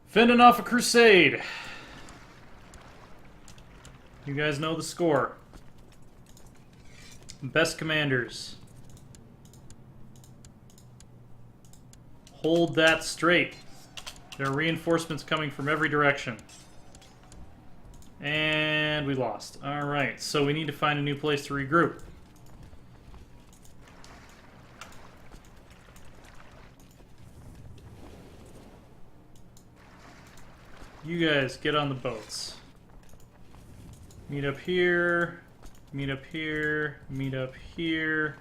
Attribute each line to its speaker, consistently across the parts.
Speaker 1: Fending off a crusade. You guys know the score. Best commanders. Hold that straight. There are reinforcements coming from every direction. And we lost. Alright, so we need to find a new place to regroup. You guys, get on the boats. Meet up here. Meet up here. Meet up here.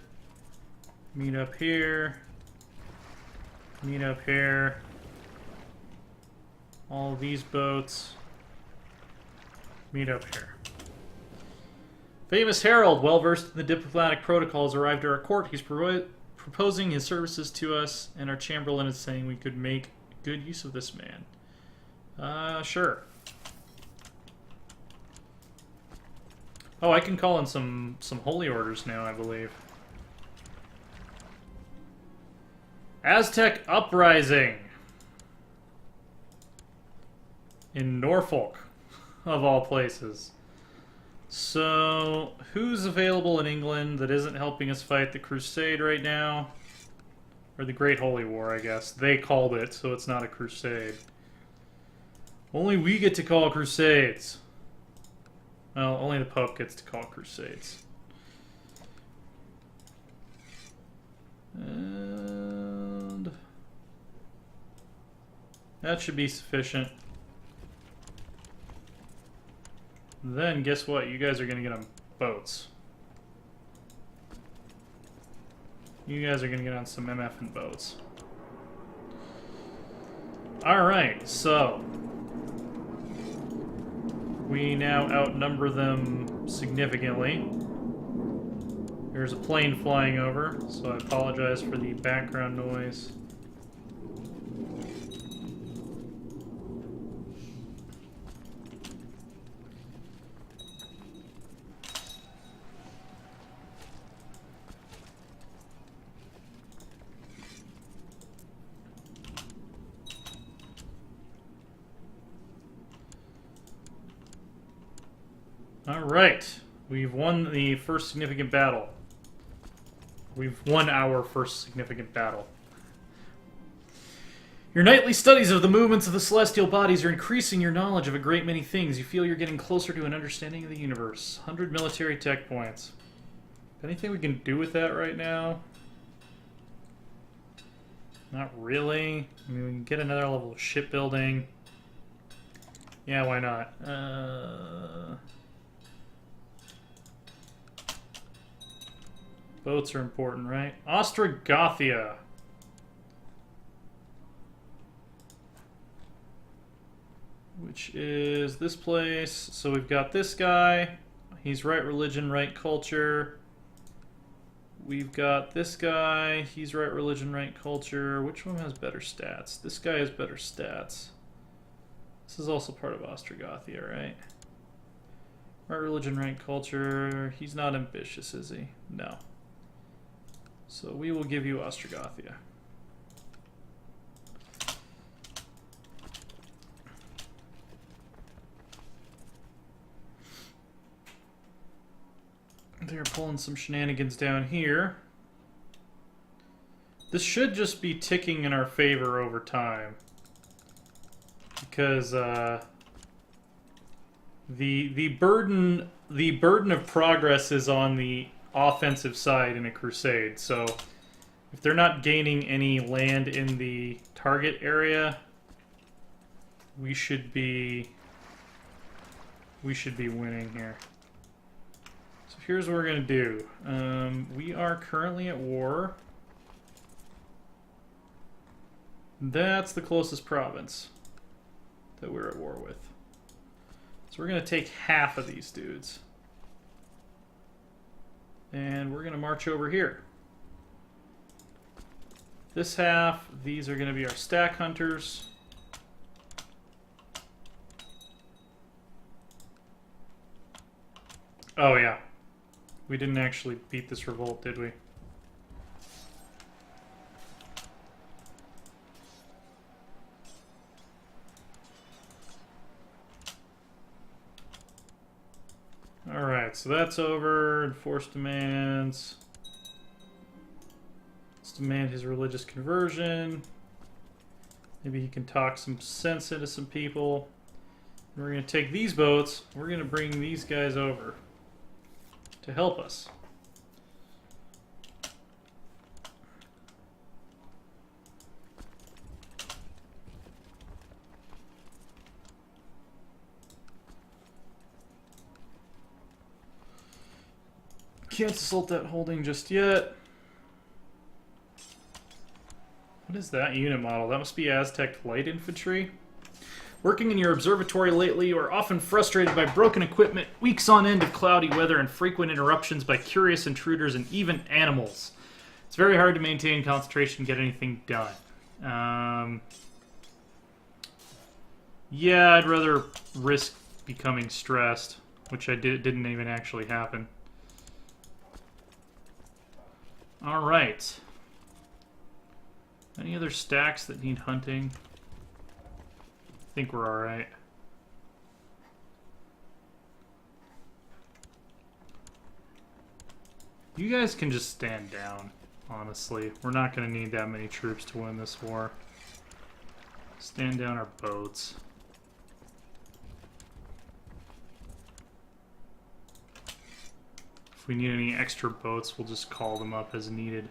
Speaker 1: Meet up here. Meet up here. All of these boats. Meet up here. Famous Herald, well versed in the diplomatic protocols, arrived at our court. He's proposing his services to us, and our Chamberlain is saying we could make good use of this man. Sure. Oh, I can call in some holy orders now, I believe. Aztec Uprising in Norfolk, of all places. So, who's available in England that isn't helping us fight the Crusade right now? Or the Great Holy War, I guess. They called it, so it's not a crusade. Only we get to call crusades. Well, only the Pope gets to call crusades. And that should be sufficient. Then, guess what? You guys are going to get on boats. You guys are going to get on some MF and boats. Alright, so we now outnumber them significantly. There's a plane flying over, so I apologize for the background noise. Alright, we've won the first significant battle. We've won our first significant battle. Your nightly studies of the movements of the celestial bodies are increasing your knowledge of a great many things. You feel you're getting closer to an understanding of the universe. 100 military tech points. Anything we can do with that right now? Not really. I mean, we can get another level of shipbuilding. Yeah, why not? Boats are important, right? Ostrogothia. Which is this place. So we've got this guy. He's right religion, right culture. We've got this guy. He's right religion, right culture. Which one has better stats? This guy has better stats. This is also part of Ostrogothia, right? Right religion, right culture. He's not ambitious, is he? No. So we will give you Ostrogothia. They're pulling some shenanigans down here. This should just be ticking in our favor over time. Because the burden of progress is on the offensive side in a crusade, so if they're not gaining any land in the target area, we should be winning here. So here's what we're gonna do. We are currently at war. That's the closest province that we're at war with. So we're gonna take half of these dudes. And we're going to march over here. This half, these are going to be our stack hunters. Oh yeah. We didn't actually beat this revolt, did we? so that's over. Enforce demands. Let's demand his religious conversion. Maybe he can talk some sense into some people. And we're going to take these boats. We're going to bring these guys over to help us. Can't assault that holding just yet. What is that unit model? That must be Aztec light infantry. Working in your observatory lately, you are often frustrated by broken equipment, weeks on end of cloudy weather, and frequent interruptions by curious intruders and even animals. It's very hard to maintain concentration and get anything done. Yeah, I'd rather risk becoming stressed, which didn't even actually happen. Alright. Any other stacks that need hunting? I think we're alright. You guys can just stand down, honestly. We're not going to need that many troops to win this war. Stand down our boats. If we need any extra boats, we'll just call them up as needed.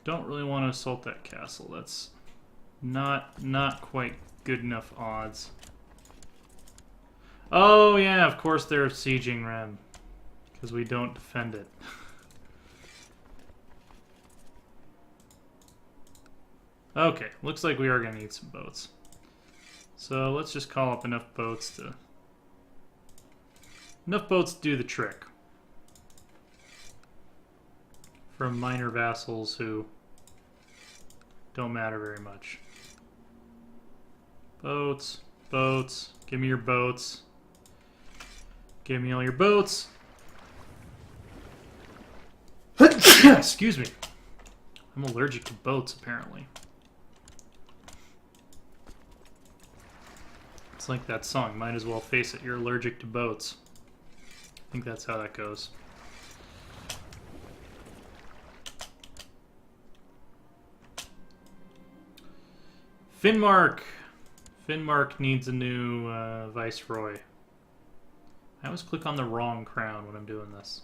Speaker 1: Don't really want to assault that castle. That's not quite good enough odds. Oh yeah, of course they're sieging Rem, because we don't defend it. Okay, looks like we are going to need some boats. So let's just call up enough boats to do the trick. From minor vassals who don't matter very much. Boats, boats, give me your boats. Give me all your boats. Excuse me. I'm allergic to boats, apparently. It's like that song, might as well face it, you're allergic to boats. I think that's how that goes. Finnmark! Finnmark needs a new viceroy. I always click on the wrong crown when I'm doing this.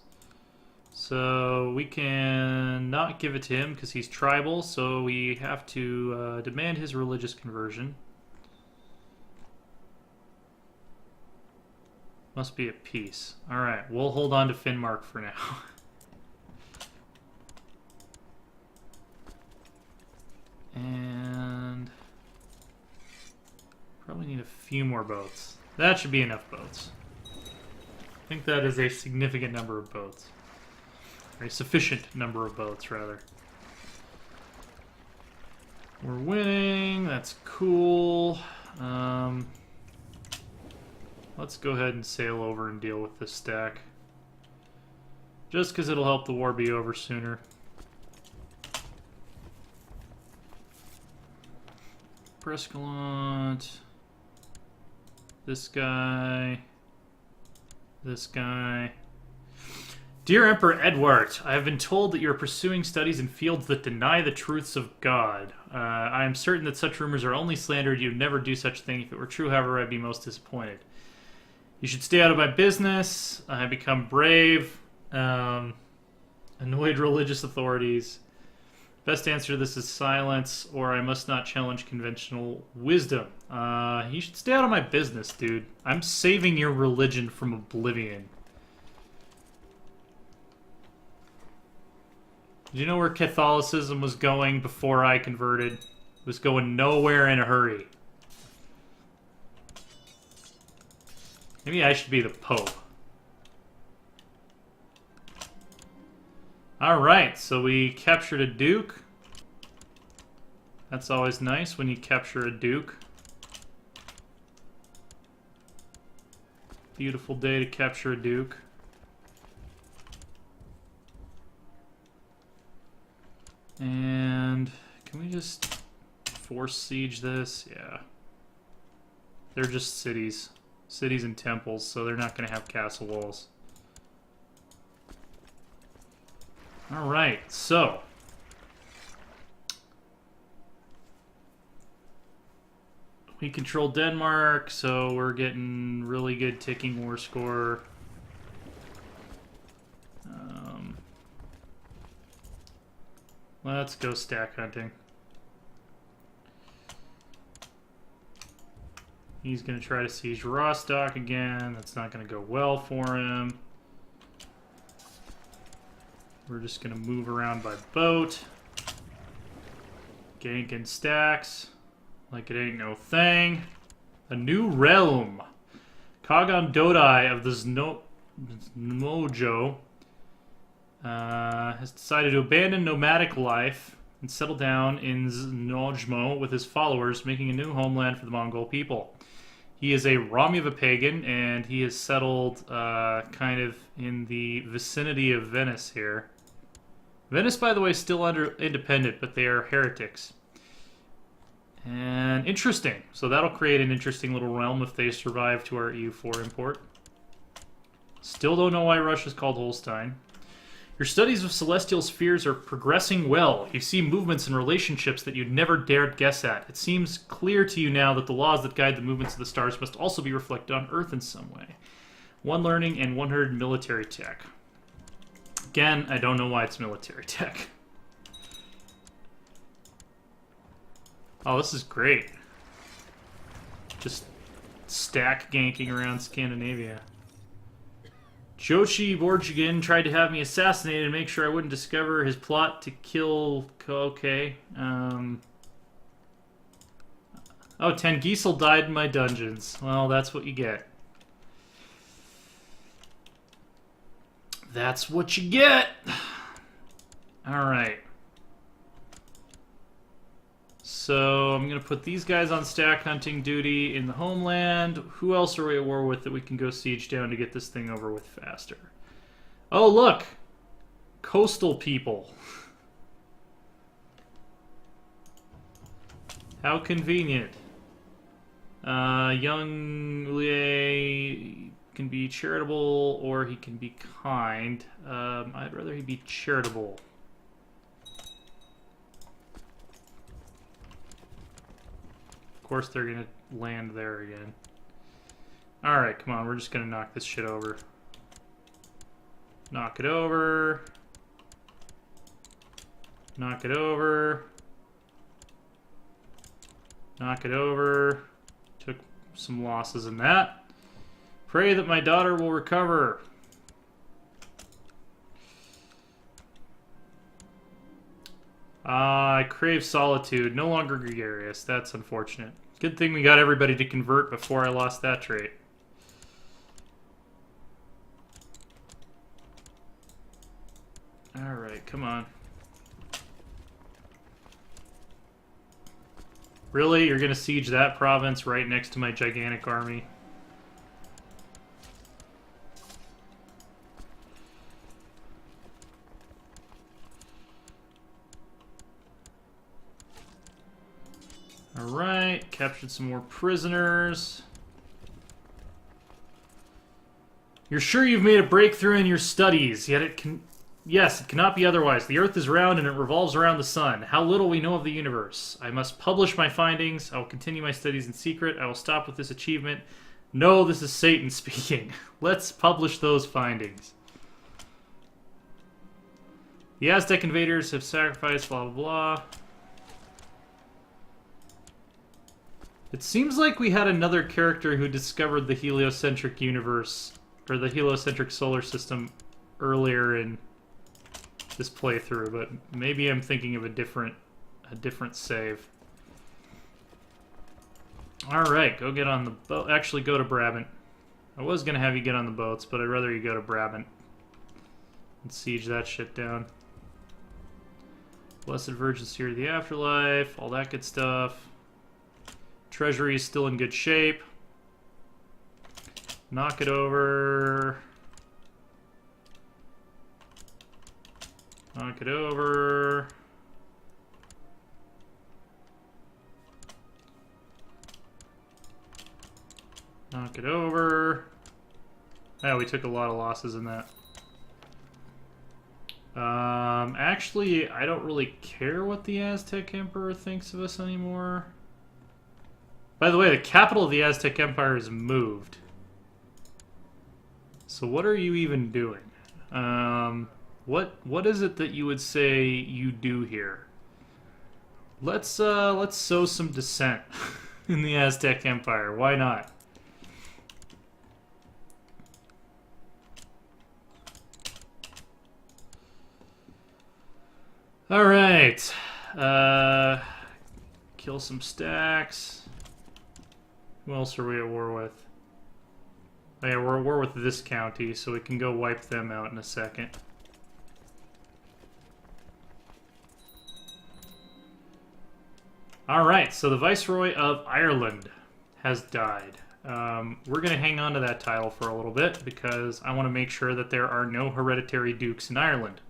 Speaker 1: So we can not give it to him because he's tribal, so we have to demand his religious conversion. Must be at peace. Alright, we'll hold on to Finnmark for now. And probably need a few more boats. That should be enough boats. I think that is a significant number of boats. A sufficient number of boats, rather. We're winning. That's cool. Let's go ahead and sail over and deal with this stack. Just because it'll help the war be over sooner. Prescalant. This guy. This guy. Dear Emperor Edward, I have been told that you are pursuing studies in fields that deny the truths of God. I am certain that such rumors are only slandered. You would never do such a thing. If it were true, however, I'd be most disappointed. You should stay out of my business. I have become brave. Annoyed religious authorities. Best answer to this is silence, or I must not challenge conventional wisdom. You should stay out of my business, dude. I'm saving your religion from oblivion. Did you know where Catholicism was going before I converted? It was going nowhere in a hurry. Maybe I should be the Pope. Alright, so we captured a duke. That's always nice when you capture a duke. Beautiful day to capture a duke. And can we just force siege this? Yeah. They're just cities. Cities and temples, so they're not going to have castle walls. Alright, so... we control Denmark, so we're getting really good ticking war score. Let's go stack hunting. He's going to try to siege Rostock again. That's not going to go well for him. We're just going to move around by boat. Ganking stacks. Like it ain't no thing. A new realm. Kagan Dodai of the Znmojo has decided to abandon nomadic life and settle down in Znojmo with his followers, making a new homeland for the Mongol people. He is a Rami of a pagan, and he has settled kind of in the vicinity of Venice here. Venice, by the way, is still independent, but they are heretics. And interesting. So that'll create an interesting little realm if they survive to our EU4 import. Still don't know why Russia's called Holstein. Your studies of celestial spheres are progressing well. You see movements and relationships that you'd never dared guess at. It seems clear to you now that the laws that guide the movements of the stars must also be reflected on Earth in some way. 1 learning and 100 military tech. Again, I don't know why it's military tech. Oh, this is great. Just stack ganking around Scandinavia. Jochi Borjigin tried to have me assassinated and make sure I wouldn't discover his plot to kill... Okay. Oh, Tengiesel died in my dungeons. Well, that's what you get. That's what you get! Alright. So, I'm going to put these guys on stack hunting duty in the homeland. Who else are we at war with that we can go siege down to get this thing over with faster? Oh, look! Coastal people. How convenient. Young Lier can be charitable or he can be kind. I'd rather he be charitable. Of course they're gonna land there again. Alright, come on, we're just gonna knock this shit over. Knock it over. Knock it over. Knock it over. Took some losses in that. Pray that my daughter will recover. I crave solitude. No longer gregarious. That's unfortunate. Good thing we got everybody to convert before I lost that trait. Alright, come on. Really? You're gonna siege that province right next to my gigantic army? Alright, captured some more prisoners. You're sure you've made a breakthrough in your studies, yet it can... Yes, it cannot be otherwise. The Earth is round and it revolves around the sun. How little we know of the universe. I must publish my findings. I will continue my studies in secret. I will stop with this achievement. No, this is Satan speaking. Let's publish those findings. The Aztec invaders have sacrificed blah blah blah. It seems like we had another character who discovered the heliocentric universe, or the heliocentric solar system, earlier in this playthrough, but maybe I'm thinking of a different save. Alright, go get on the boat. Actually, go to Brabant. I was going to have you get on the boats, but I'd rather you go to Brabant and siege that shit down. Blessed Virgin Seer of the Afterlife, all that good stuff. Treasury is still in good shape. Knock it over. Knock it over. Knock it over. Yeah, we took a lot of losses in that. Actually, I don't really care what the Aztec Emperor thinks of us anymore. By the way, the capital of the Aztec Empire is moved. So what are you even doing? What is it that you would say you do here? Let's sow some dissent in the Aztec Empire. Why not? All right. Kill some stacks. Who else are we at war with? Oh yeah, we're at war with this county, so we can go wipe them out in a second. Alright, so the Viceroy of Ireland has died. We're going to hang on to that title for a little bit, because I want to make sure that there are no hereditary dukes in Ireland.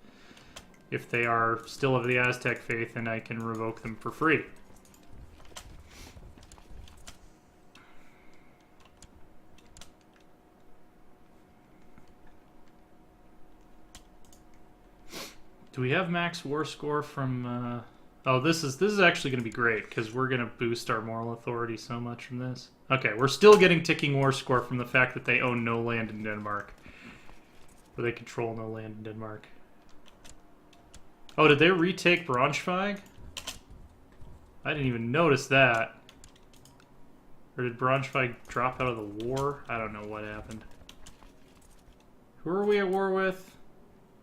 Speaker 1: If they are still of the Aztec faith, then I can revoke them for free. Do we have max war score from... Oh, this is actually going to be great, because we're going to boost our moral authority so much from this. Okay, we're still getting ticking war score from the fact that they own no land in Denmark. Or they control no land in Denmark. Oh, did they retake Braunschweig? I didn't even notice that. Or did Braunschweig drop out of the war? I don't know what happened. Who are we at war with?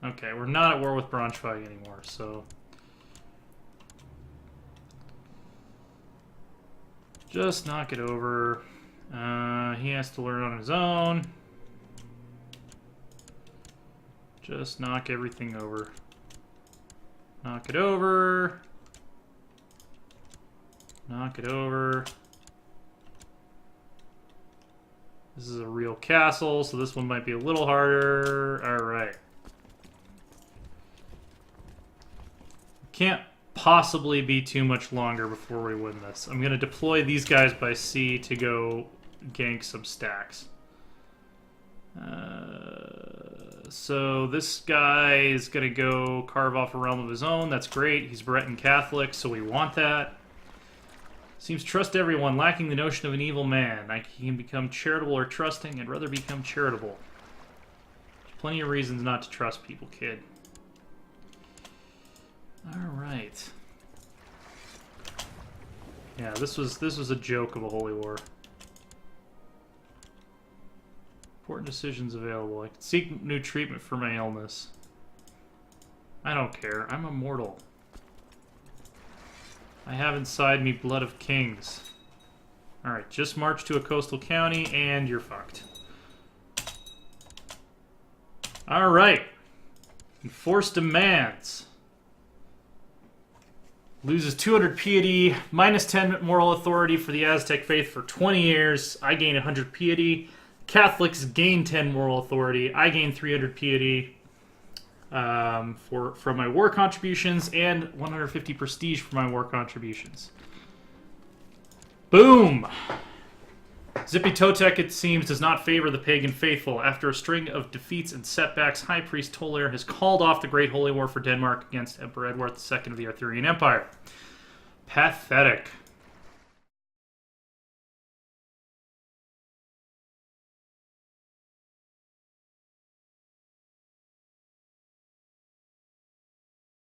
Speaker 1: Okay, we're not at war with Braunschweig anymore, so... Just knock it over. He has to learn on his own. Just knock everything over. Knock it over. Knock it over. This is a real castle, so this one might be a little harder. Alright. Can't possibly be too much longer before we win this. I'm going to deploy these guys by sea to go gank some stacks. So this guy is going to go carve off a realm of his own. That's great. He's Breton Catholic, so we want that. Seems to trust everyone, lacking the notion of an evil man. He can become charitable or trusting. I'd rather become charitable. There's plenty of reasons not to trust people, kid. Alright. Yeah, this was a joke of a holy war. Important decisions available. I can seek new treatment for my illness. I don't care. I'm immortal. I have inside me blood of kings. Alright, just march to a coastal county and you're fucked. Alright. Enforce demands. Loses 200 piety, minus 10 moral authority for the Aztec faith for 20 years. I gain 100 piety. Catholics gain 10 moral authority. I gain 300 piety from my war contributions and 150 prestige for my war contributions. Boom! Zippy Totek, it seems, does not favor the pagan faithful. After a string of defeats and setbacks, High Priest Tolair has called off the Great Holy War for Denmark against Emperor Edward II of the Arthurian Empire. Pathetic.